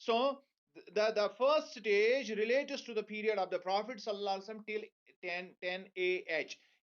So the first stage relates to the period of the Prophet sallallahu alaihi wasallam till 10 AH,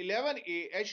11 AH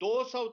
200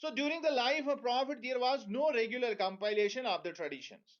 So during the life of Prophet there was no regular compilation of the traditions.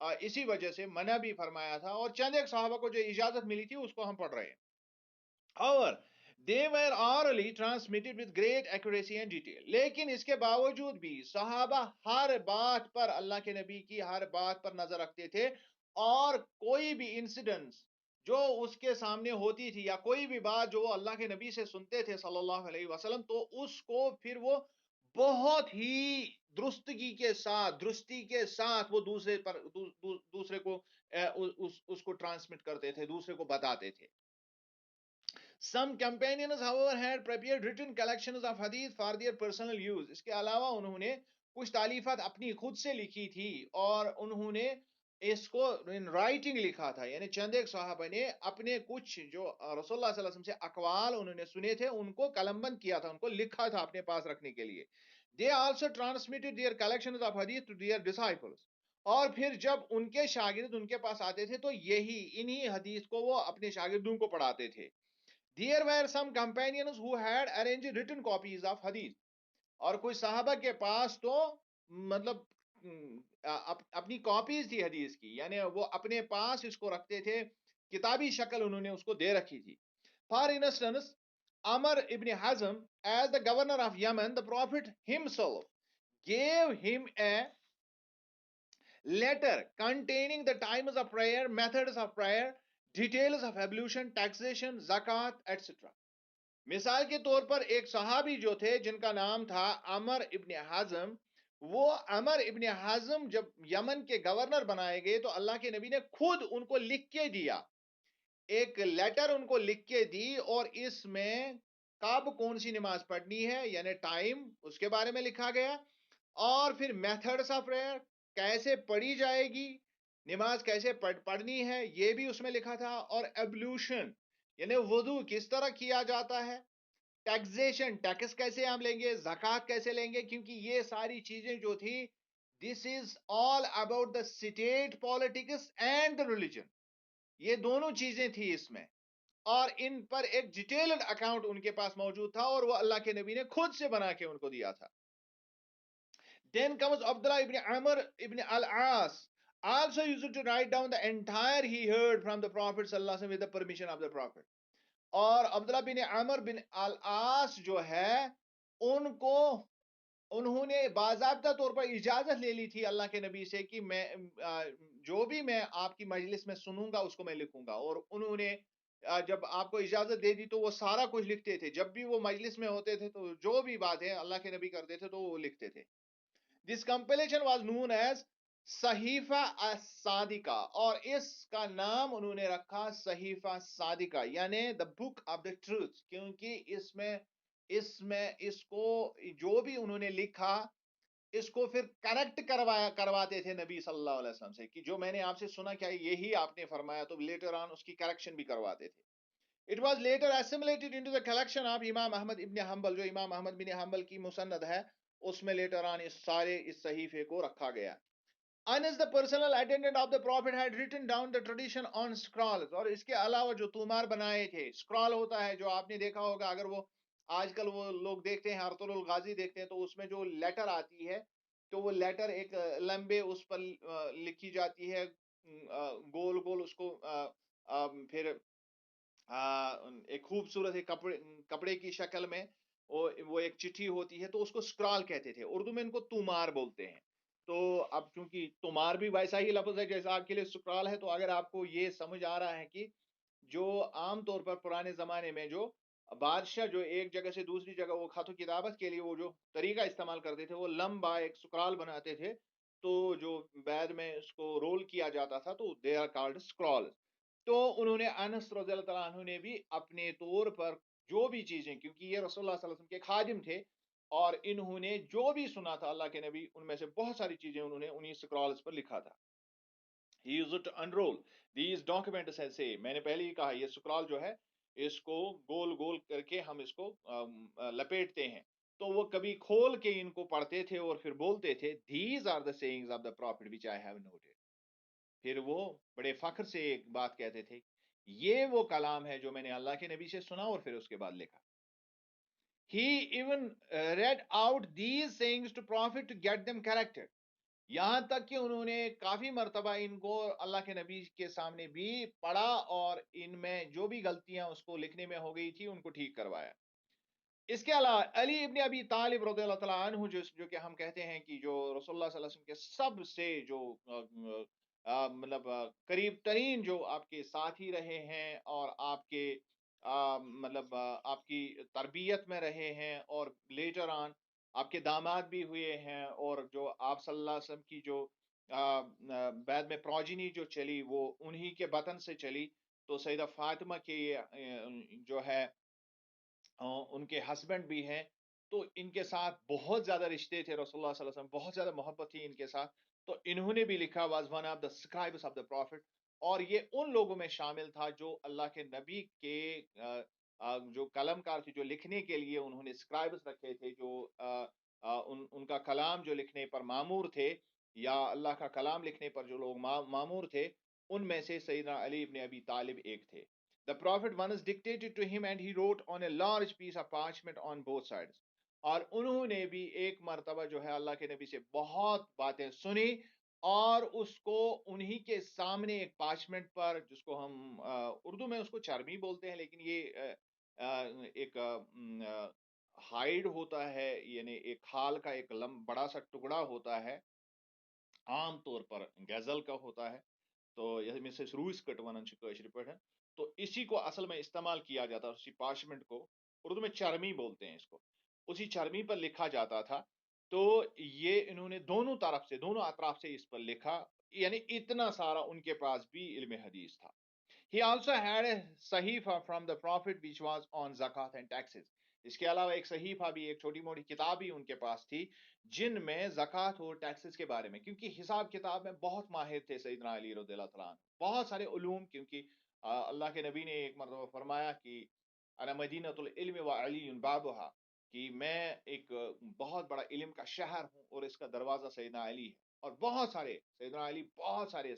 اسی وجہ سے منع بھی فرمایا تھا، اور چند ایک صحابہ کو جو اجازت ملی تھی اس کو ہم پڑھ رہے ہیں. However, they were orally transmitted with great accuracy and detail. لیکن اس کے باوجود بھی صحابہ ہر بات پر، اللہ کے نبی کی ہر بات پر نظر رکھتے تھے، اور کوئی بھی انسیڈنٹس جو اس کے سامنے ہوتی تھی یا کوئی بھی بات جو اللہ کے نبی سے سنتے تھے صلی اللہ علیہ وسلم، تو اس کو پھر وہ بہت ہی درستی کے ساتھ وہ دوسرے کو اس کو ٹرانسمٹ کرتے تھے، دوسرے کو بتاتے تھے. Some companions, however, had prepared written collections of hadith for their personal use. اس کے علاوہ انہوں نے کچھ تالیفات اپنی خود سے لکھی تھی، اور انہوں نے اس کو in writing لکھا تھا. یعنی چند ایک صحابہ نے اپنے کچھ جو رسول اللہ صلی اللہ علیہ وسلم سے اقوال انہوں نے سنے تھے ان کو قلم بند کیا تھا، ان کو لکھا تھا اپنے پاس رکھنے کے لیے. They also transmitted their collections of hadith to their disciples. اور پھر جب ان کے شاگرد ان کے پاس آتے تھے تو انہی حدیث کو وہ اپنے شاگردوں کو پڑھاتے تھے. There were some companions who had arranged written copies of hadith. اور کچھ صحابہ کے پاس تو مطلب اپنی کاپیز تھی حدیث کی، یعنی وہ اپنے پاس اس کو رکھتے تھے، کتابی شکل انہوں نے اس کو دے رکھی تھی. For instance, Amr ibn Hazm, as the governor of Yemen, the Prophet himself gave him a letter containing the times of prayer, methods of prayer, details of ablution, taxation, zakat, etc. مثال کے طور پر ایک صحابی جو تھے جن کا نام تھا عمر ابن حزم، وہ عمر ابن حزم جب یمن کے گورنر بنائے گئے تو اللہ کے نبی نے خود ان کو لکھ کے دیا، ایک لیٹر ان کو لکھ کے دی، اور اس میں کب کون سی نماز پڑھنی ہے یعنی ٹائم اس کے بارے میں لکھا گیا، اور پھر میتھڈس آف پریئر کیسے پڑھی جائے گی، نماز کیسے پڑھنی ہے یہ بھی اس میں لکھا تھا، اور ایبلوشن یعنی وضو کس طرح کیا جاتا ہے، ٹیکسیشن ٹیکس کیسے ہم لیں گے، زکات کیسے لیں گے، کیونکہ یہ ساری چیزیں جو تھی this is all about the state politics and the religion, یہ دونوں چیزیں تھی اس میں، اور ان پر ایک ڈیٹیلڈ اکاؤنٹ ان کے پاس موجود تھا، اور وہ اللہ کے نبی نے خود سے بنا کے ان کو دیا تھا. Then comes Abdullah ibn Amr ibn al-As, also used to write down the entire he heard from the Prophet sallallahu alaihi wasallam with the permission of the Prophet. اور عبداللہ بن عمر بن العاص جو ہے انہوں نے باضابطہ طور پر اجازت لے لی تھی اللہ کے نبی سے کہ میں جو بھی میں آپ کی مجلس میں سنوں گا اس کو میں لکھوں گا، اور انہوں نے جب آپ کو اجازت دے دی تو وہ سارا کچھ لکھتے تھے، جب بھی وہ مجلس میں ہوتے تھے تو جو بھی باتیں اللہ کے نبی کرتے تھے تو وہ لکھتے تھے. This compilation was known as صحیفہ الصادقہ، اور اس کا نام انہوں نے رکھا صحیفہ صادقہ یعنی the book of the truth، کیونکہ اس کو جو بھی انہوں نے لکھا اس کو پھر کریکٹ کرواتے تھے نبی صلی اللہ علیہ وسلم سے کہ جو میں نے آپ سے سنا کیا یہی آپ نے فرمایا، تو لیٹر آن اس کی کریکشن بھی کرواتے تھے. It was later assimilated into the collection of Imam Ahmad ibn Hanbal، جو امام احمد بن حنبل کی مسند ہے اس میں لیٹر آن اس صحیفے کو رکھا گیا. Anas, the personal attendant of the Prophet, had written down the tradition on scrolls. اور اس کے علاوہ جو تومار بنائے تھے، scroll ہوتا ہے جو آپ نے دیکھا ہوگا، اگر وہ آج کل وہ لوگ دیکھتے ہیں ارطغرل الغازی دیکھتے ہیں تو اس میں جو لیٹر آتی ہے تو وہ لیٹر ایک لمبے اس پر لکھی جاتی ہے، گول گول اس کو پھر ایک خوبصورت کپڑے کی شکل میں وہ ایک چٹھی ہوتی ہے، تو اس کو سکرال کہتے تھے، اردو میں ان کو تومار بولتے ہیں. تو اب چونکہ تومار بھی ویسا ہی لفظ ہے جیسا آپ کے لیے سکرال ہے، تو اگر آپ کو یہ سمجھ آ رہا ہے کہ جو عام طور پر پرانے زمانے میں جو بادشاہ جو ایک جگہ سے دوسری جگہ وہ خط و کتابت کے لیے وہ جو طریقہ استعمال کرتے تھے وہ لمبا ایک سکرال بناتے تھے، تو جو بعد میں اس کو رول کیا جاتا تھا تو دے آر کالڈ سکرال. تو انہوں نے انس رضی اللہ تعالیٰ عنہ نے بھی اپنے طور پر جو بھی چیزیں، کیونکہ یہ رسول اللہ صلی اللہ علیہ وسلم کے خادم تھے اور انہوں نے جو بھی سنا تھا اللہ کے نبی ان میں سے بہت ساری چیزیں انہوں نے انہی سکرالز پر لکھا تھا. He used to unroll these documents and say، میں نے پہلے ہی کہا یہ سکرال جو ہے اس کو گول گول کر کے ہم اس کو لپیٹتے ہیں، تو وہ کبھی کھول کے ان کو پڑھتے تھے اور پھر بولتے تھے these are the sayings of the prophet which I have noted. پھر وہ بڑے فخر سے ایک بات کہتے تھے، یہ وہ کلام ہے جو میں نے اللہ کے نبی سے سنا اور پھر اس کے بعد لکھا. He even read out these sayings to prophet to get them corrected. یہاں تک کہ انہوں نے کافی مرتبہ ان کو اللہ کے نبی کے سامنے بھی پڑھا اور ان میں جو بھی غلطیاں اس کو لکھنے میں ہو گئی تھی ان کو ٹھیک کروایا. اس کے علاوہ علی ابن ابی طالب رضی اللہ تعالیٰ عنہ جو کہ ہم کہتے ہیں کہ جو رسول اللہ صلی اللہ علیہ وسلم کے سب سے جو مطلب قریب ترین جو آپ کے ساتھی رہے ہیں اور آپ کے مطلب آپ کی تربیت میں رہے ہیں اور لیٹر آن آپ کے داماد بھی ہوئے ہیں اور جو آپ صلی اللہ علیہ وسلم کی جو بعد میں پروجنی جو چلی وہ انہی کے بطن سے چلی. تو سیدہ فاطمہ کے جو ہے ان کے ہسبینڈ بھی ہیں. تو ان کے ساتھ بہت زیادہ رشتے تھے رسول اللہ صلی اللہ علیہ وسلم بہت زیادہ محبت تھی ان کے ساتھ. تو انہوں نے بھی لکھا was one of the scribes of the prophet. اور یہ ان لوگوں میں شامل تھا جو اللہ کے نبی کے جو قلم کار تھے جو لکھنے کے لیے انہوں نے سکرائبس رکھے تھے جو ان کا کلام جو لکھنے پر معمور تھے یا اللہ کا کلام لکھنے پر جو لوگ معمور تھے ان میں سے سیدنا علی ابن ابی طالب ایک تھے. The Prophet once dictated to him and he wrote on a large piece of parchment on both sides. اور انہوں نے بھی ایک مرتبہ جو ہے اللہ کے نبی سے بہت باتیں سنی اور اس کو انہی کے سامنے ایک پارچمنٹ پر جس کو ہم اردو میں اس کو چرمی بولتے ہیں لیکن یہ ایک ہائیڈ ہوتا ہے یعنی ایک کھال کا ایک بڑا سا ٹکڑا ہوتا ہے عام طور پر گیزل کا ہوتا ہے. تو یہ سے روس کٹ ونن کاشر پہ تو اسی کو اصل میں استعمال کیا جاتا ہے اسی پارچمنٹ کو اردو میں چرمی بولتے ہیں اس کو اسی چرمی پر لکھا جاتا تھا. تو یہ انہوں نے دونوں طرف سے دونوں اطراف سے اس پر لکھا یعنی اتنا سارا ان کے پاس بھی علم حدیث تھا. He also had a sahifa from the Prophet which was on zakat and taxes. اس کے علاوہ ایک صحیفہ بھی ایک چھوٹی موٹی کتاب بھی ان کے پاس تھی جن میں زکوٰۃ اور ٹیکسز کے بارے میں کیونکہ حساب کتاب میں بہت ماہر تھے سیدنا علی رضی اللہ تعالیٰ عنہ بہت سارے علوم کیونکہ اللہ کے نبی نے ایک مرتبہ فرمایا کہ انا مدینۃ العلم و علی بابها کہ میں ایک بہت بڑا علم کا شہر ہوں اور اس کا دروازہ سیدنا علی ہے. اور بہت سارے سیدنا علی بہت سارے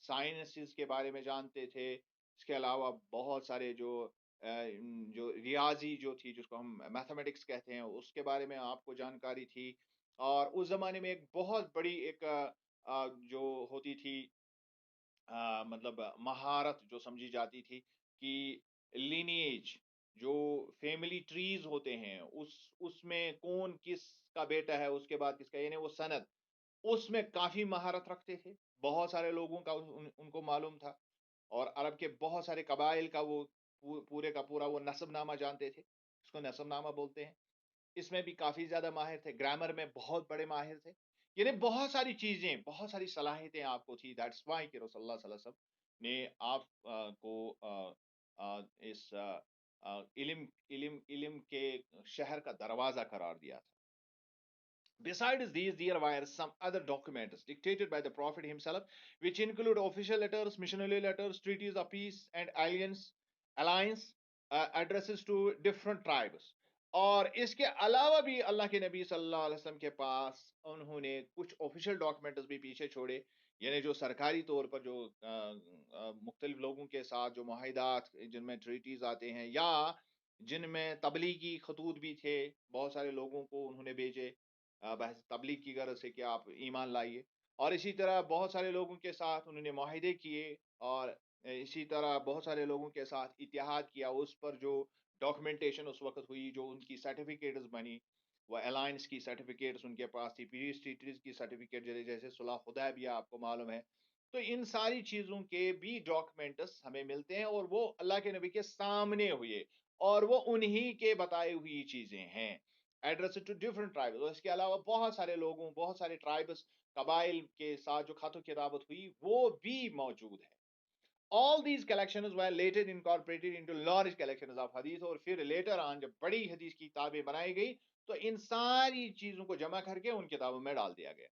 سائنسز کے بارے میں جانتے تھے. اس کے علاوہ بہت سارے جو ریاضی جو تھی جس کو ہم میتھمیٹکس کہتے ہیں اس کے بارے میں آپ کو جانکاری تھی. اور اس زمانے میں ایک بہت بڑی ایک جو ہوتی تھی مطلب مہارت جو سمجھی جاتی تھی کہ لینیج جو فیملی ٹریز ہوتے ہیں اس میں کون کس کا بیٹا ہے اس کے بعد کس کا یعنی وہ سند اس میں کافی مہارت رکھتے تھے. بہت سارے لوگوں کا ان کو معلوم تھا اور عرب کے بہت سارے قبائل کا وہ پورے کا پورا وہ نسب نامہ جانتے تھے اس کو نسب نامہ بولتے ہیں. اس میں بھی کافی زیادہ ماہر تھے گرامر میں بہت بڑے ماہر تھے یعنی بہت ساری چیزیں بہت ساری صلاحیتیں آپ کو تھی. دیٹس وائی کہ رسول اللہ صلی اللہ علیہ وسلم نے آپ کو اس علم کے شہر کا دروازہ قرار دیا تھا. Besides these, there were some other documents dictated by the Prophet himself, which include official letters, missionary letters, treaties of peace and alliance, addresses to different tribes. اور اس کے علاوہ بھی اللہ کے نبی صلی اللہ علیہ وسلم کے پاس انہوں نے کچھ آفیشیل ڈاکومنٹس بھی پیچھے چھوڑے یعنی جو سرکاری طور پر جو مختلف لوگوں کے ساتھ جو معاہدات جن میں ٹریٹیز آتے ہیں یا جن میں تبلیغی خطوط بھی تھے بہت سارے لوگوں کو انہوں نے بھیجے بحث تبلیغ کی غرض سے کہ آپ ایمان لائیے. اور اسی طرح بہت سارے لوگوں کے ساتھ انہوں نے معاہدے کیے اور اسی طرح بہت سارے لوگوں کے ساتھ اتحاد کیا اس پر جو ڈاکومنٹیشن اس وقت ہوئی جو ان کی سرٹیفکیٹس بنی وہ الائنس کی سرٹیفکیٹس ان کے پاس تھی پیس ٹریٹیز کی سرٹیفکیٹ جیسے صلح حدیبیہ آپ کو معلوم ہے. تو ان ساری چیزوں کے بھی ڈاکومنٹس ہمیں ملتے ہیں اور وہ اللہ کے نبی کے سامنے ہوئے اور وہ انہی کے بتائی ہوئی چیزیں ہیں. ایڈریس ٹو ڈفرنٹ ٹرائبس اور اس کے علاوہ بہت سارے لوگوں بہت سارے ٹرائبس قبائل کے ساتھ جو خط و کتابت ہوئی وہ بھی موجود ہے. All these collections were later incorporated into large collections of hadith اور پھر later on جب بڑی حدیث کی کتابیں بنائی گئی تو ان ساری چیزوں کو جمع کر کے ان کتابوں میں ڈال دیا گیا.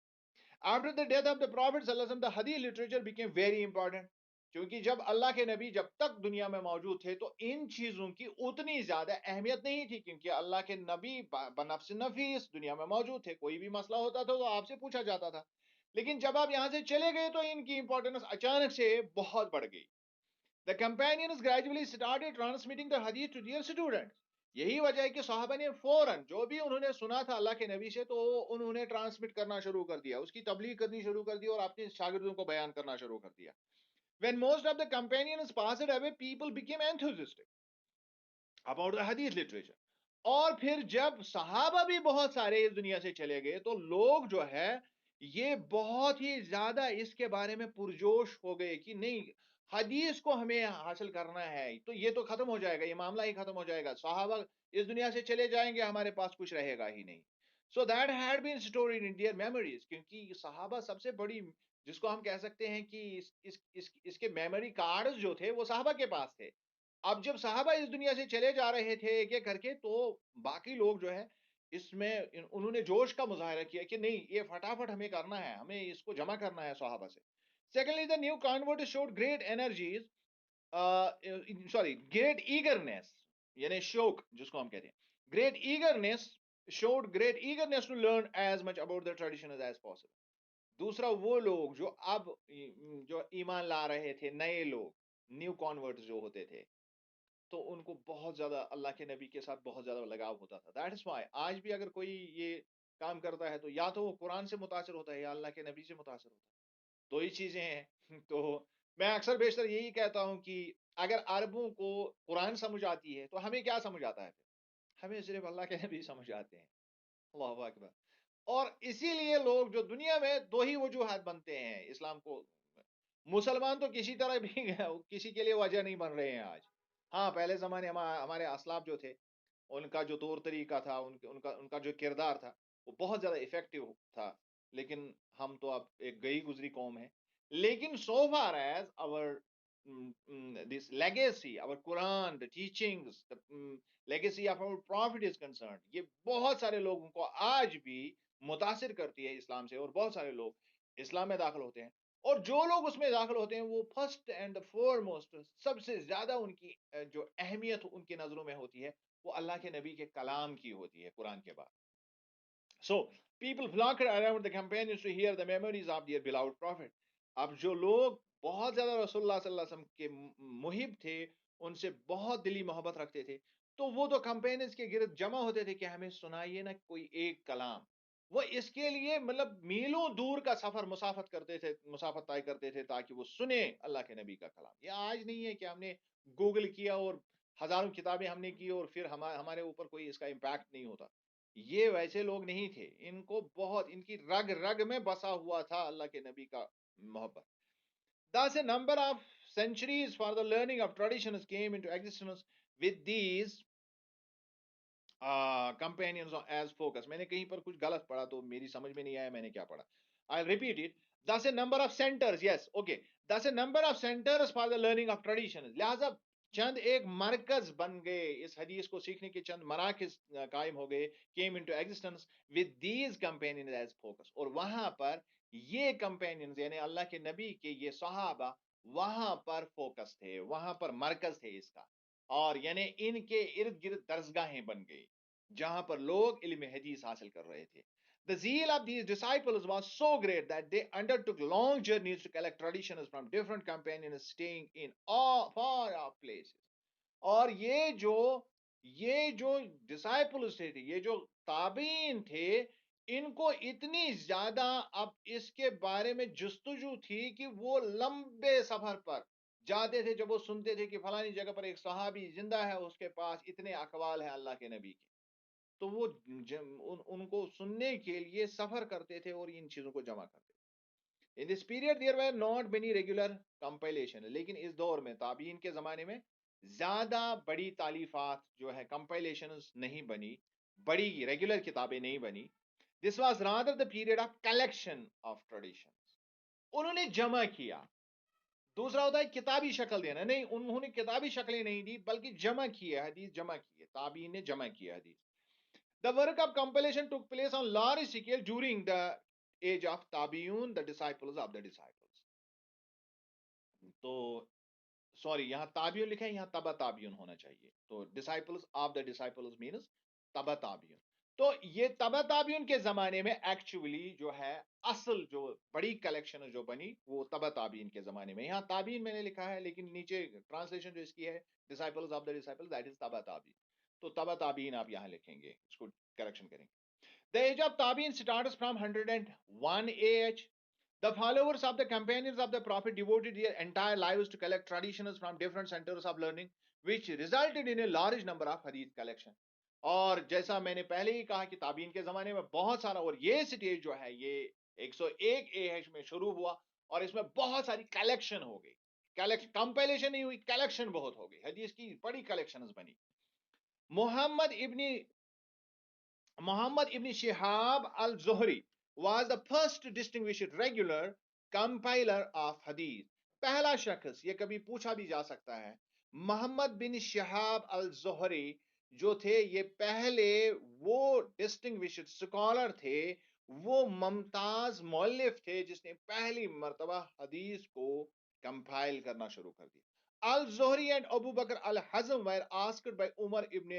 After the death of the Prophet صلی اللہ علیہ وسلم, the hadith literature became very important. کیونکہ جب اللہ کے نبی جب تک دنیا میں موجود تھے تو ان چیزوں کی اتنی زیادہ اہمیت نہیں تھی کیونکہ اللہ کے نبی بنفس نفیس دنیا میں موجود تھے کوئی بھی مسئلہ ہوتا تھا تو آپ سے پوچھا جاتا تھا. لیکن جب آپ یہاں سے چلے گئے تو ان کی امپورٹنس اچانک سے بہت بڑھ گئی. The companions gradually started transmitting the hadith to their students. یہی وجہ ہے کہ صحابہ نے فوراً جو بھی انہوں نے سنا تھا اللہ کے نبی سے تو انہوں نے ٹرانسمٹ کرنا شروع کر دیا, اس کی تبلیغ کرنی شروع کر دی اور اپنے شاگردوں کو بیان کرنا شروع کر دیا. When most of the companions passed away, people became enthusiastic about the hadith literature. اور پھر جب صحابہ بھی بہت سارے اس دنیا سے چلے گئے تو لوگ جو ہے یہ بہت ہی زیادہ اس کے بارے میں پرجوش ہو گئے کہ نہیں, حدیث کو ہمیں حاصل کرنا ہے, تو یہ تو ختم ہو جائے گا, یہ معاملہ ہی ختم ہو جائے گا, صحابہ اس دنیا سے چلے جائیں گے, ہمارے پاس کچھ رہے گا ہی نہیں. So that had been stored in their memories, کیونکہ صحابہ سب سے بڑی, جس کو ہم کہہ سکتے ہیں کہ اس کے میموری کارڈز جو تھے وہ صحابہ کے پاس تھے. اب جب صحابہ اس دنیا سے چلے جا رہے تھے ایک ایک کر کے, تو باقی لوگ جو ہے اس میں انہوں نے جوش کا مظاہرہ کیا کہ نہیں, یہ فٹافٹ ہمیں کرنا ہے, ہمیں اس کو جمع کرنا ہے صحابہ سے. Secondly the new convert showed great energies, great eagerness, یعنی شوق جس کو ہم کہتے ہیں, great eagerness, showed great eagerness to learn as much about the traditions as possible. دوسرا وہ لوگ جو اب جو ایمان لا رہے تھے, نئے لوگ, نیو کانورٹ جو ہوتے تھے, تو ان کو بہت زیادہ اللہ کے نبی کے ساتھ بہت زیادہ لگاؤ ہوتا تھا. دیٹ از وائی آج بھی اگر کوئی یہ کام کرتا ہے تو یا تو وہ قرآن سے متاثر ہوتا ہے یا اللہ کے نبی سے متاثر ہوتا ہے, دو ہی چیزیں ہیں. تو میں اکثر بیشتر یہی کہتا ہوں کہ اگر عربوں کو قرآن سمجھ آتی ہے تو ہمیں کیا سمجھ آتا ہے؟ ہمیں صرف اللہ کے نبی سمجھ آتے ہیں. اللہ اکبر. اور اسی لیے لوگ جو دنیا میں دو ہی وجوہات بنتے ہیں اسلام کو, مسلمان تو کسی طرح بھی کسی کے لیے وجہ نہیں بن رہے ہیں آج. ہاں پہلے زمانے ہمارے اسلاف جو تھے, ان کا جو طور طریقہ تھا, ان کا جو کردار تھا وہ بہت زیادہ افیکٹو تھا, لیکن ہم تو اب ایک گئی گزری قوم ہے. لیکن so far as our this legacy, our Quran, the teachings, the legacy of our prophet is concerned, یہ بہت سارے لوگوں کو آج بھی متاثر کرتی ہے اسلام سے, اور بہت سارے لوگ اسلام میں داخل ہوتے ہیں, اور جو لوگ اس میں داخل ہوتے ہیں وہ فرسٹ اینڈ فورموسٹ سب سے زیادہ ان کی جو اہمیت ان کی نظروں میں ہوتی ہے وہ اللہ کے نبی کے کلام کی ہوتی ہے, قرآن کے بعد. So people flocked around the companions to hear the memories of their beloved prophet. اب جو لوگ بہت زیادہ رسول اللہ صلی اللہ علیہ وسلم کے محب تھے, ان سے بہت دلی محبت رکھتے تھے, تو وہ تو کمپینز کے گرد جمع ہوتے تھے کہ ہمیں سنائیے نا کوئی ایک کلام. وہ اس کے لیے مطلب میلوں دور کا سفر مسافت طے کرتے تھے تاکہ وہ سنیں اللہ کے نبی کا کلام. یہ آج نہیں ہے کہ ہم نے گوگل کیا اور ہزاروں کتابیں ہم نے کی اور پھر ہمارے اوپر کوئی اس کا امپیکٹ نہیں ہوتا. یہ ویسے لوگ نہیں تھے, ان کو بہت, ان کی رگ رگ میں بسا ہوا تھا اللہ کے نبی کا محبت. Thus a number of centuries for the learning of traditions came into existence with these companions as focus. میں نے کہیں پر کچھ غلط پڑھا تو میری سمجھ میں نہیں آیا میں نے کیا پڑھا. I'll repeat it. Thus a number of centers, yes, okay. Thus a number of centers for the learning of traditions. لہذا چند ایک مرکز بن گئے, اس حدیث کو سیکھنے کے چند مراکز قائم ہو گئے, came into existence with these companions as focus. اور وہاں پر یہ companions یعنی اللہ کے نبی کے یہ صحابہ وہاں پر فوکس تھے, وہاں پر مرکز تھے اس کا, اور یعنی ان کے ارد گرد درسگاہیں بن گئی جہاں پر لوگ علم حدیث حاصل کر رہے تھے. The zeal of these disciples was so great that they undertook long journeys to collect traditions from different companions staying in all far off places. اور یہ جو disciples تھے, یہ جو تابعین تھے, ان کو اتنی زیادہ اب اس کے بارے میں جستجو تھی کہ وہ لمبے سفر پر جاتے تھے جب وہ سنتے تھے کہ فلانی جگہ پر ایک صحابی زندہ ہے, اس کے پاس اتنے اقوال ہیں اللہ کے نبی کے, تو وہ ان کو سننے کے لیے سفر کرتے تھے اور ان چیزوں کو جمع کرتے تھے. In this period there were not many regular compilation, لیکن اس دور میں تابعین کے زمانے میں زیادہ بڑی تالیفات جو ہے compilations نہیں بنی, بڑی ریگولر کتابیں نہیں بنی. This was rather the period of collection of traditions. انہوں نے جمع کیا. دوسرا ہوتا ہے کتابی شکل دینا, نہیں انہوں نے کتابی شکلیں نہیں دی بلکہ جمع کیا حدیث, جمع کیے, تابعین نے جمع کیا حدیث. The work of compilation took place on large scale during the age of Tabi'un, the disciples of the disciples. تو سوری یہاں تابعین لکھا ہے, یہاں تبا تابعین ہونا چاہیے, تو disciples of the disciples means تبا تابعین. تو یہ تبا تابعین کے زمانے میں ایکچولی جو ہے اصل جو بڑی کلیکشن جو بنی وہ تبا تابعین کے زمانے میں. یہاں تابعین میں نے لکھا ہے لیکن نیچے ٹرانسلیشن جو اس کی ہے disciples of the disciples, that is تبا تابعین. تو تبع تابعین آپ یہاں لکھیں گے, اس کو کریکشن کریں گے. The age of Tabi'in starts from 101 AH. The followers of the companions of the Prophet devoted their entire lives to collect traditions from different centers of learning, which resulted in a large number of hadith collection. اور جیسا میں نے پہلے ہی کہا کہ تابعین کے زمانے میں بہت سارا, اور یہ سٹیج جو ہے یہ 101 AH میں شروع ہوا, اور اس میں بہت ساری کلیکشن ہو گئی. کمپائلیشن نہیں ہوئی, کلیکشن بہت ہو گئی, حدیث کی بڑی کلیکشنز بنی. Muhammad ibn Shihab al-Zuhri was the first distinguished regular compiler of hadith. پہلا شخص, یہ کبھی پوچھا بھی جا سکتا ہے, محمد بن شہاب الزہری جو تھے, یہ پہلے وہ ڈسٹنگوشڈ اسکالر تھے, وہ ممتاز مؤلف تھے جس نے پہلی مرتبہ حدیث کو کمپائل کرنا شروع کر دیا. الزہری and Abu Bakr al-Hazm were asked by Umar ibn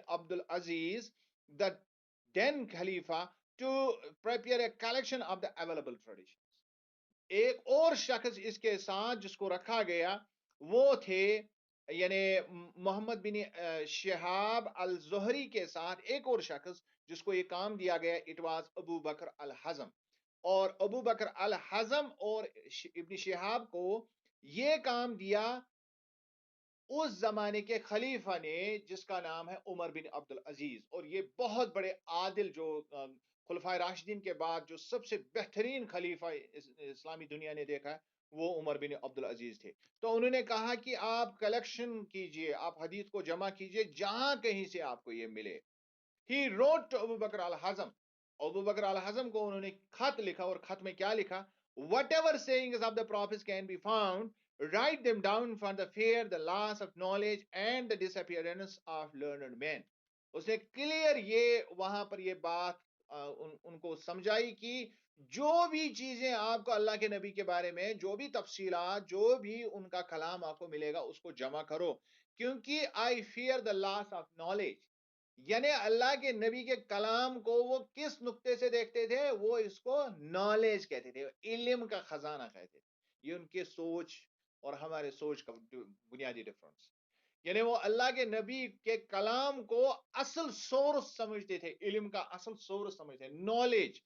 Abdul Aziz, the then Khalifa, to prepare a collection of the available traditions. ایک اور شخص اس کے ساتھ جس کو رکھا گیا وہ تھے, یعنی محمد بن شہاب الزہری کے ساتھ ایک اور شخص جس کو یہ کام دیا گیا, اٹ واز ابو بکر الحزم. اور ابو بکر الحزم اور ابن شہاب کو یہ کام دیا اس زمانے کے خلیفہ نے جس کا نام ہے عمر بن عبد العزیز. اور یہ بہت بڑے عادل, جو خلفائے راشدین کے بعد جو سب سے بہترین خلیفہ اسلامی دنیا نے دیکھا ہے وہ عمر بن عبد العزیز تھے. تو انہوں نے کہا کہ آپ کلیکشن کیجئے, آپ حدیث کو جمع کیجئے جہاں کہیں سے آپ کو یہ ملے. He wrote to Abu Bakr al-Hazm. ابو بکر الحزم کو انہوں نے خط لکھا, اور خط میں کیا لکھا, whatever sayings of the prophets can be found, write them down for the fear, the loss of knowledge and the disappearance of learned men. اس نے کلیئر یہ وہاں پر یہ بات ان کو سمجھائی کہ جو بھی چیزیں آپ کو اللہ کے نبی کے بارے میں, جو بھی تفصیلات, جو بھی ان کا کلام آپ کو ملے گا, اس کو جمع کرو, کیونکہ I fear the loss of knowledge. یعنی اللہ کے نبی کے کلام کو وہ کس نقطے سے دیکھتے تھے, وہ اس کو نالج کہتے تھے, علم کا خزانہ کہتے تھے. یہ ان کے سوچ اور ہمارے سوچ کا بنیادی ڈفرنس. یعنی وہ اللہ کے نبی کے کلام کو اصل سورس سمجھتے تھے, علم کا اصل سورس سمجھتے تھے, نالج.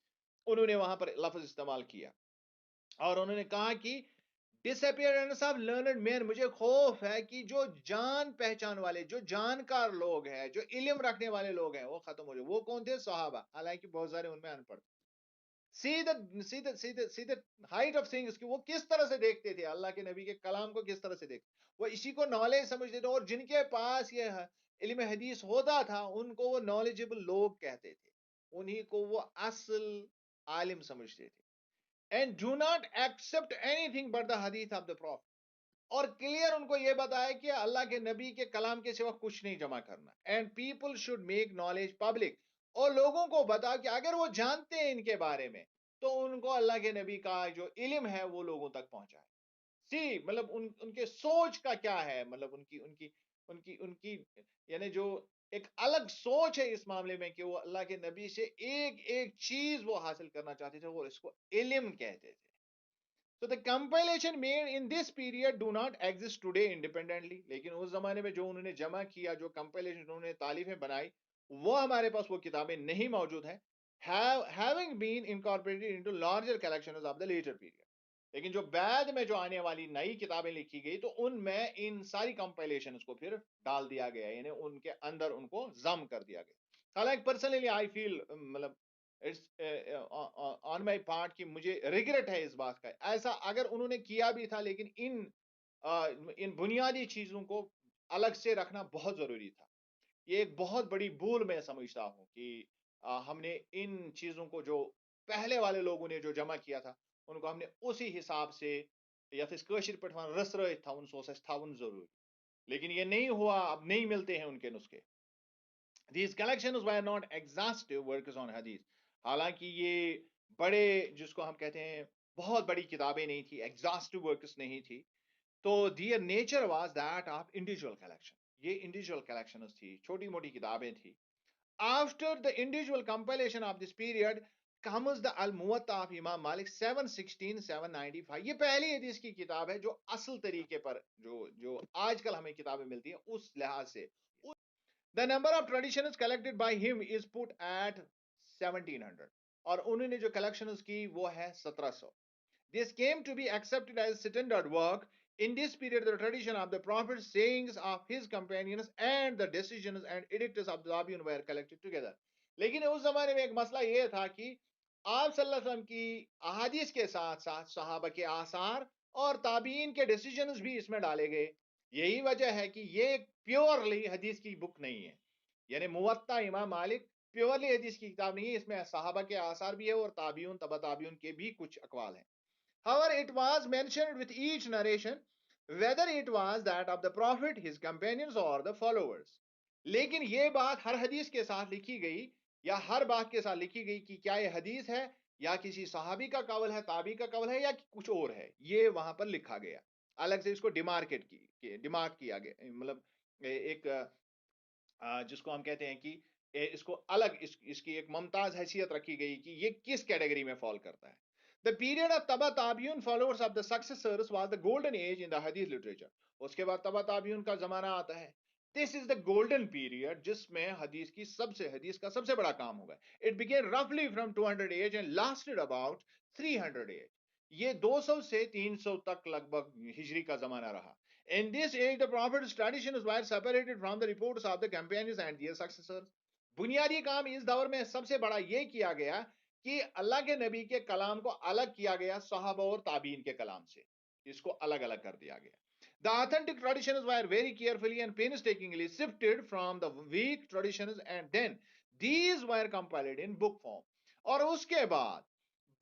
انہوں نے وہاں پر لفظ استعمال کیا, اور انہوں نے کہا کہ ڈسپیئرنس آف لرنڈ مین, مجھے خوف ہے کہ جو جان پہچان والے, جو جانکار لوگ ہیں, جو علم رکھنے والے لوگ ہیں, وہ ختم ہو جائے. وہ کون تھے؟ صحابہ, حالانکہ بہت سارے ان میں ان پڑھ. See the height of things, کہ وہ کس طرح سے دیکھتے تھے اللہ کے نبی کے کلام کو, کس طرح سے دیکھتے, وہ اسی کو نالج سمجھتے تھے. اور جن کے پاس یہ علم حدیث ہوتا تھا ان کو وہ نالجبل لوگ کہتے تھے, انہی کو وہ اصل عالم سمجھتے تھے. And do not accept anything but the hadith of the prophet. اور کلیئر ان کو یہ بتایا کہ اللہ کے نبی کے کلام کے سوا کچھ نہیں جمع کرنا. And people should make knowledge public. اور لوگوں کو بتا کہ اگر وہ جانتے ہیں ان کے بارے میں تو ان کو اللہ کے نبی کا جو علم ہے وہ لوگوں تک پہنچائے. مطلب ان کے سوچ کا کیا ہے, مطلب ان کی یعنی جو ایک الگ سوچ ہے اس معاملے میں کہ وہ اللہ کے نبی سے ایک ایک چیز وہ حاصل کرنا چاہتے تھے, وہ اس کو علم کہتے تھے. So the compilation made in this period do not exist today independently. لیکن اس زمانے میں جو انہوں نے جمع کیا, جو compilation انہوں نے تالیفیں بنائی, وہ ہمارے پاس وہ کتابیں نہیں موجود ہیں, having been incorporated into larger collections of the later period. لیکن جو بعد میں جو آنے والی نئی کتابیں لکھی گئی تو ان میں ان ساری کمپائلیشنز کو پھر ڈال دیا گیا, یعنی ان کے اندر ان کو ضم کر دیا گیا. حالانکہ پرسنلی آئی فیل, مطلب آن مائی پارٹ, کہ مجھے ریگریٹ ہے اس بات کا. ایسا اگر انہوں نے کیا بھی تھا, لیکن ان بنیادی چیزوں کو الگ سے رکھنا بہت ضروری تھا. یہ ایک بہت بڑی بھول میں سمجھتا ہوں کہ ہم نے ان چیزوں کو جو پہلے والے لوگوں نے جو جمع کیا تھا ان کو ہم نے اسی حساب سے یا پھر کاشر پٹھوان رس رائت تھا, ان سوسس تھا ان ضروری, لیکن یہ نہیں ہوا, اب نہیں ملتے ہیں ان کے نسخے. These collections were not exhaustive works on hadith. حالانکہ یہ بڑے, جس کو ہم کہتے ہیں بہت بڑی کتابیں نہیں تھی, ایگزاسٹو ورکس نہیں تھی, تو their nature was that of individual collection. یہ individual collections تھی, چھوٹی موٹی کتابیں تھی. After the individual compilation of this period comes the Al-Muwatta of Imam Malik 716-795. یہ پہلی حدیث کی کتاب ہے جو اصل طریقے پر جو آج کل ہمیں کتابیں ملتی ہیں اس لحاظ سے, The number of traditions collected by him is put at 1700 اور انہوں نے جو collections کی وہ ہے 1700. This came to be accepted as standard work. In this period, the tradition of the Prophet's sayings of his companions and the decisions and edicts of the Tabi'un were collected together. لیکن اس زمانے میں ایک مسئلہ یہ تھا کہ آپ صلی اللہ علیہ وسلم کی احادیث کے ساتھ ساتھ صحابہ کے آثار اور تابعین کے ڈیسیجنز بھی اس میں ڈالے گئے. یہی وجہ ہے کہ یہ پیورلی حدیث کی بک نہیں ہے. یعنی موطا امام مالک پیورلی حدیث کی کتاب نہیں ہے، اس میں صحابہ کے آثار بھی ہے اور تابعین تبع تابعین کے بھی کچھ اقوال ہیں. However, it was mentioned with each narration, whether it was that of the Prophet, his companions, or the followers. لیکن یہ بات ہر حدیث کے ساتھ لکھی گئی یا ہر بات کے ساتھ لکھی گئی کہ کیا یہ حدیث ہے یا کسی صحابی کا قول ہے، تابعی کا قول ہے یا کچھ اور ہے، یہ وہاں پر لکھا گیا. الگ سے اس کو ڈیمارک کیا گیا، مطلب ایک جس کو ہم کہتے ہیں کہ اس کو الگ اس کی ایک ممتاز حیثیت رکھی گئی کہ یہ کس کیٹیگری میں فال کرتا ہے. The period of Taba Tabi'un followers of the successors was the golden age in the hadith literature. اس کے بعد تبا تابعین کا زمانہ آتا ہے. This is the golden period جس میں حدیث کا سب سے بڑا کام ہوگا. It began roughly from 200 AH and lasted about 300 AH. یہ 200 سے 300 تک لگ بھگ ہجری کا زمانہ رہا. In this age, the Prophet's traditions were separated from the reports of the companions and their successors. بنیادی کام اس دور میں سب سے بڑا یہ کیا گیا کہ اللہ کے نبی کے کلام کو الگ کیا گیا صحابہ اور تابعین کے کلام سے، اس کو الگ الگ کر دیا گیا. The authentic traditions were very carefully and painstakingly sifted from the weak traditions and then these were compiled in book form. اور اس کے بعد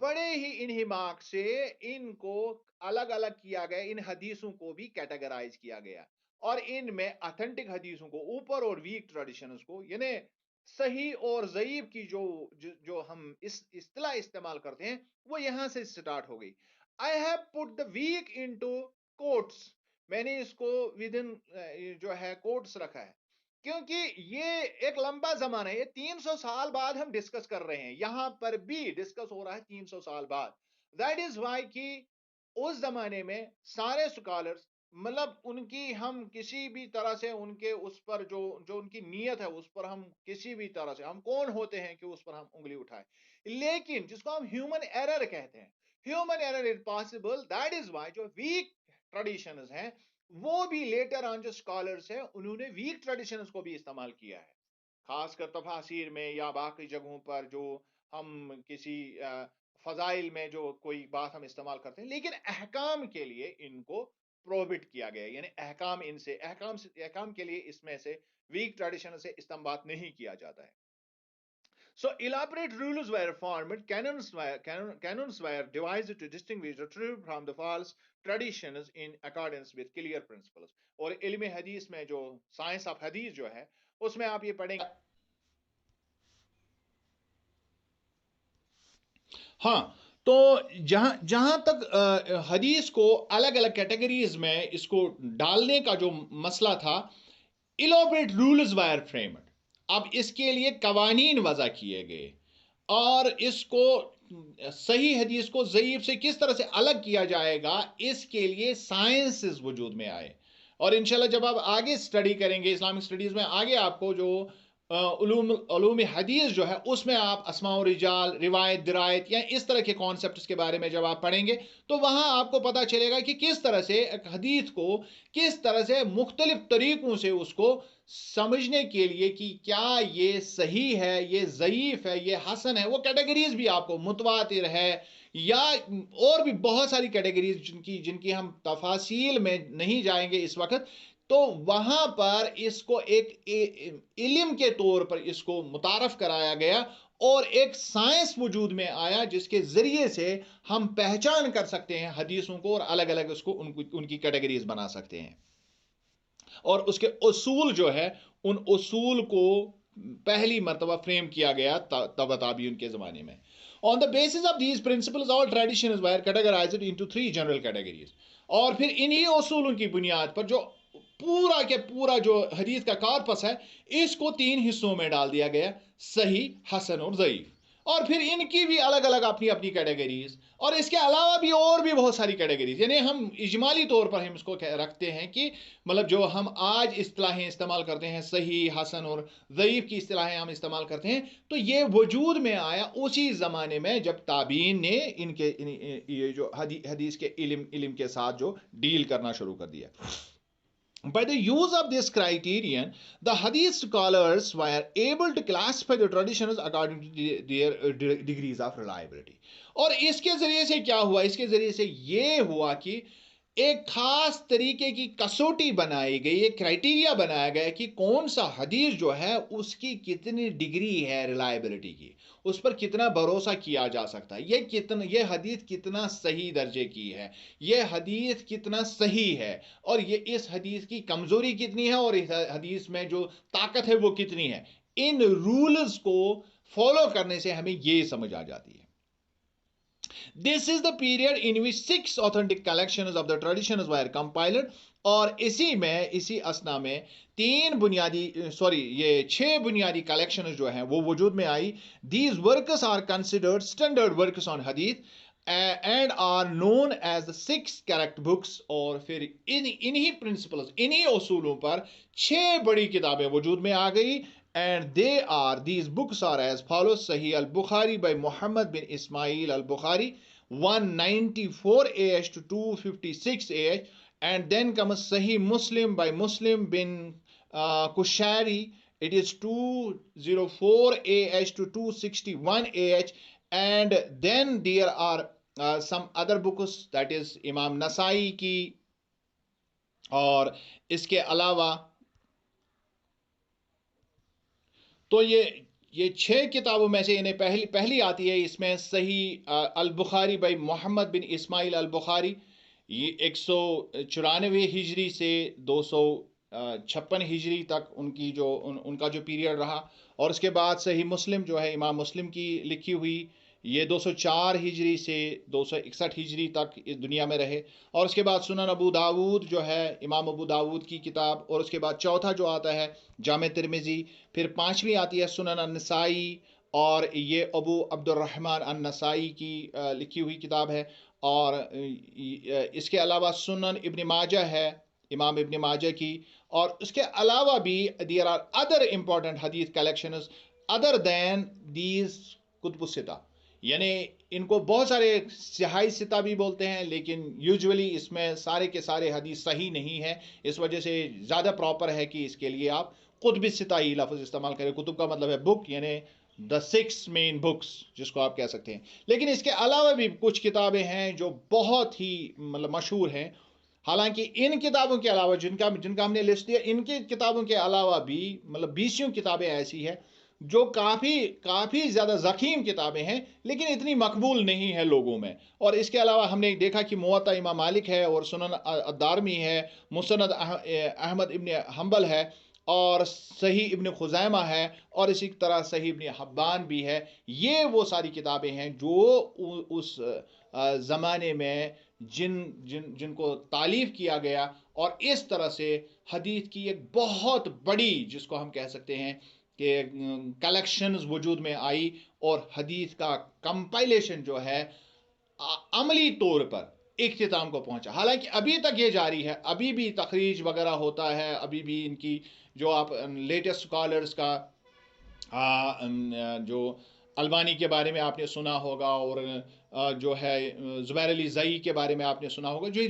بڑے ہی انہماک سے ان کو الگ الگ کیا گیا، ان حدیثوں کو بھی کیٹیگرائز کیا گیا اور ان میں اتھینٹک حدیثوں کو اوپر اور ویک ٹریڈیشنز کو، یعنی صحیح اور ضعیف کی جو ہم اس اصطلاح استعمال کرتے ہیں وہ یہاں سے سٹارٹ ہو گئی. I have put the weak into quotes. میں نے اس کو ودن جو ہے کوٹس رکھا ہے کیونکہ یہ ایک لمبا زمانہ ہے. یہ 300 سال بعد ہم ڈسکس کر رہے ہیں، یہاں پر بھی ڈسکس ہو رہا ہے 300 سال بعد. دیٹ از وائی کہ اس زمانے میں سارے سکالرز، مطلب ان کی ہم کسی بھی طرح سے ان کے اس پر جو ان کی نیت ہے اس پر ہم کسی بھی طرح سے، ہم کون ہوتے ہیں کہ اس پر ہم انگلی اٹھائیں. لیکن جس کو ہم ہیومن ایرر کہتے ہیں، human error is possible. That is why جو ویک ٹریڈیشنز ہیں وہ بھی لیٹر آن جو سکالرز ہیں انہوں نے ویک ٹریڈیشنز کو بھی استعمال کیا ہے، خاص کر تفاسیر میں یا باقی جگہوں پر جو ہم کسی فضائل میں جو کوئی بات ہم استعمال کرتے ہیں، لیکن احکام کے لیے ان کو پروہبٹ کیا گیا. یعنی احکام کے لیے اس میں سے ویک ٹریڈیشن سے استنباط نہیں کیا جاتا ہے. So elaborate rules were formed, canons were devised to distinguish the true from the false traditions in accordance with clear principles. اور علم حدیث میں جو سائنس آف حدیث جو ہے اس میں آپ یہ پڑھیں گے. ہاں، تو جہاں تک حدیث کو الگ الگ کیٹیگریز میں اس کو ڈالنے کا جو مسئلہ تھا، elaborate rules were framed. اب اس کے لیے قوانین وضع کیے گئے اور اس کو صحیح حدیث کو ضعیف سے کس طرح سے الگ کیا جائے گا، اس کے لیے سائنسز وجود میں آئے. اور انشاءاللہ جب آپ آگے سٹڈی کریں گے اسلامک سٹڈیز میں، آگے آپ کو جو علوم حدیث جو ہے اس میں آپ اسماء و رجال، روایت درایت یا اس طرح کے کانسیپٹس کے بارے میں جب آپ پڑھیں گے تو وہاں آپ کو پتہ چلے گا کہ کس طرح سے حدیث کو کس طرح سے مختلف طریقوں سے اس کو سمجھنے کے لیے کہ کیا یہ صحیح ہے، یہ ضعیف ہے، یہ حسن ہے. وہ کیٹیگریز بھی آپ کو متواتر ہے یا اور بھی بہت ساری کیٹیگریز جن کی ہم تفاصیل میں نہیں جائیں گے اس وقت. تو وہاں پر اس کو ایک علم کے طور پر اس کو متعارف کرایا گیا اور ایک سائنس وجود میں آیا جس کے ذریعے سے ہم پہچان کر سکتے ہیں حدیثوں کو اور الگ الگ اس کو ان کی کیٹیگریز بنا سکتے ہیں. اور اس کے اصول جو ہے ان اصول کو پہلی مرتبہ فریم کیا گیا تبع تابعین کے زمانے میں. On the basis of these principles, all traditions were categorized into 3 general categories. اور پھر انہی اصولوں کی بنیاد پر جو پورا کے پورا جو حدیث کا کارپس ہے اس کو 3 حصوں میں ڈال دیا گیا: صحیح، حسن اور ضعیف. اور پھر ان کی بھی الگ الگ اپنی اپنی کیٹیگریز، اور اس کے علاوہ بھی اور بھی بہت ساری کیٹیگریز، یعنی ہم اجمالی طور پر ہم اس کو رکھتے ہیں کہ مطلب جو ہم آج اصطلاحیں استعمال کرتے ہیں، صحیح، حسن اور ضعیف کی اصطلاحیں ہم استعمال کرتے ہیں، تو یہ وجود میں آیا اسی زمانے میں جب تابعین نے ان کے یہ جو حدیث کے علم کے ساتھ جو ڈیل کرنا شروع کر دیا. By the use of this criterion, the hadith scholars were able to classify the traditions according to their degrees of reliability. اور اس کے ذریعے سے کیا ہوا؟ اس کے ذریعے سے یہ ہوا کہ ایک خاص طریقے کی کسوٹی بنائی گئی، ایک کرائٹیریا بنایا گیا کہ کون سا حدیث جو ہے اس کی کتنی ڈگری ہے ریلائبلٹی کی، اس پر کتنا بھروسہ کیا جا سکتا ہے، یہ حدیث کتنا صحیح درجے کی ہے، یہ حدیث کتنا صحیح ہے، اور یہ اس حدیث کی کمزوری کتنی ہے، اور اس حدیث میں جو طاقت ہے وہ کتنی ہے. ان رولز کو فالو کرنے سے ہمیں یہ سمجھ آ جاتی ہے. This is the period in which 6 authentic collections of the traditions were compiled. اور اسی اسنا میں 6 بنیادی کلیکشنز جو ہیں وہ وجود میں آئی. These works are considered standard works on hadith and are known as the 6 correct books. اور پھر انہی پرنسپلز، انہی اصولوں پر 6 بڑی کتابیں وجود میں آ گئی. And these books are as follows: Sahih al-Bukhari by Muhammad bin Ismail al-Bukhari, 194 AH to 256 AH. And then comes Sahih Muslim by Muslim bin Kushari. It is 204 AH to 261 AH. And then there are some other books, that is Imam Nasai ki. اور اس کے علاوہ تو یہ 6 کتابوں میں سے انہیں پہلی آتی ہے، اس میں صحیح البخاری بائی محمد بن اسماعیل البخاری، یہ 194 ہجری سے 256 ہجری تک ان کا جو پیریڈ رہا. اور اس کے بعد صحیح مسلم جو ہے امام مسلم کی لکھی ہوئی، یہ 204 ہجری سے 261 ہجری تک اس دنیا میں رہے. اور اس کے بعد سنن ابو داود جو ہے امام ابو داود کی کتاب. اور اس کے بعد چوتھا جو آتا ہے جامع ترمذی. پھر 5ویں آتی ہے سنن النسائی، اور یہ ابو عبد الرحمن النسائی کی لکھی ہوئی کتاب ہے. اور اس کے علاوہ سنن ابن ماجہ ہے امام ابن ماجہ کی. اور اس کے علاوہ بھی there are other important hadith collections other than these کتب الستہ. یعنی ان کو بہت سارے سیاہی ستہ بھی بولتے ہیں، لیکن یوزولی اس میں سارے کے سارے حدیث صحیح نہیں ہے. اس وجہ سے زیادہ پراپر ہے کہ اس کے لیے آپ قطب الستہ ہی لفظ استعمال کریں. کتب کا مطلب ہے بک، یعنی the 6 main books جس کو آپ کہہ سکتے ہیں. لیکن اس کے علاوہ بھی کچھ کتابیں ہیں جو بہت ہی مشہور ہیں. حالانکہ ان کتابوں کے علاوہ جن کا ہم نے لسٹ دیا، ان کی کتابوں کے علاوہ بھی 20 کتابیں ایسی ہیں جو کافی زیادہ ضخیم کتابیں ہیں، لیکن اتنی مقبول نہیں ہے لوگوں میں. اور اس کے علاوہ ہم نے دیکھا کہ موطا امام مالک ہے، اور سنن الدارمی ہے، مسند احمد ابن حنبل ہے، اور صحیح ابن خزیمہ ہے، اور اسی طرح صحیح ابن حبان بھی ہے. یہ وہ ساری کتابیں ہیں جو اس زمانے میں جن کو تالیف کیا گیا، اور اس طرح سے حدیث کی ایک بہت بڑی جس کو ہم کہہ سکتے ہیں کہ کلیکشنز وجود میں آئی، اور حدیث کا کمپائلیشن جو ہے عملی طور پر اختتام کو پہنچا. حالانکہ ابھی تک یہ جاری ہے، ابھی بھی تخریج وغیرہ ہوتا ہے، ابھی بھی ان کی جو آپ لیٹسٹ اسکالرز کا جو البانی کے بارے میں آپ نے سنا ہوگا، اور جو ہے زبیر علی زئی کے بارے میں آپ نے سنا ہوگا، جو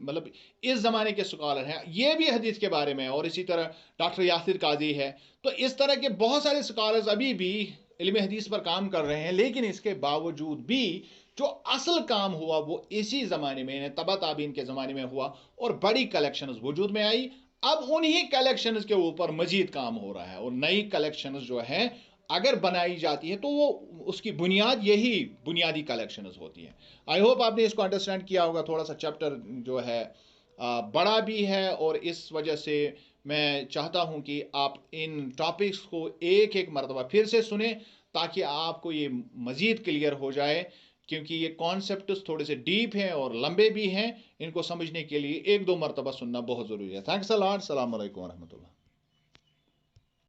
مطلب اس زمانے کے اسکالر ہیں، یہ بھی حدیث کے بارے میں. اور اسی طرح ڈاکٹر یاسر قاضی ہے. تو اس طرح کے بہت سارے اسکالرز ابھی بھی علم حدیث پر کام کر رہے ہیں. لیکن اس کے باوجود بھی جو اصل کام ہوا وہ اسی زمانے میں، یعنی تبع تابعین کے زمانے میں ہوا، اور بڑی کلیکشنز وجود میں آئی. اب انہی کلیکشنز کے اوپر مزید کام ہو رہا ہے، اور نئی کلیکشنز جو ہیں اگر بنائی جاتی ہے تو وہ اس کی بنیاد یہی بنیادی کلیکشنز ہوتی ہیں. آئی ہوپ آپ نے اس کو انڈرسٹینڈ کیا ہوگا. تھوڑا سا چیپٹر جو ہے بڑا بھی ہے، اور اس وجہ سے میں چاہتا ہوں کہ آپ ان ٹاپکس کو ایک مرتبہ پھر سے سنیں تاکہ آپ کو یہ مزید کلیئر ہو جائے، کیونکہ یہ کانسیپٹس تھوڑے سے ڈیپ ہیں اور لمبے بھی ہیں. ان کو سمجھنے کے لیے 1-2 مرتبہ سننا بہت ضروری ہے. تھینکس اے لاٹ. السلام علیکم ورحمۃ اللہ.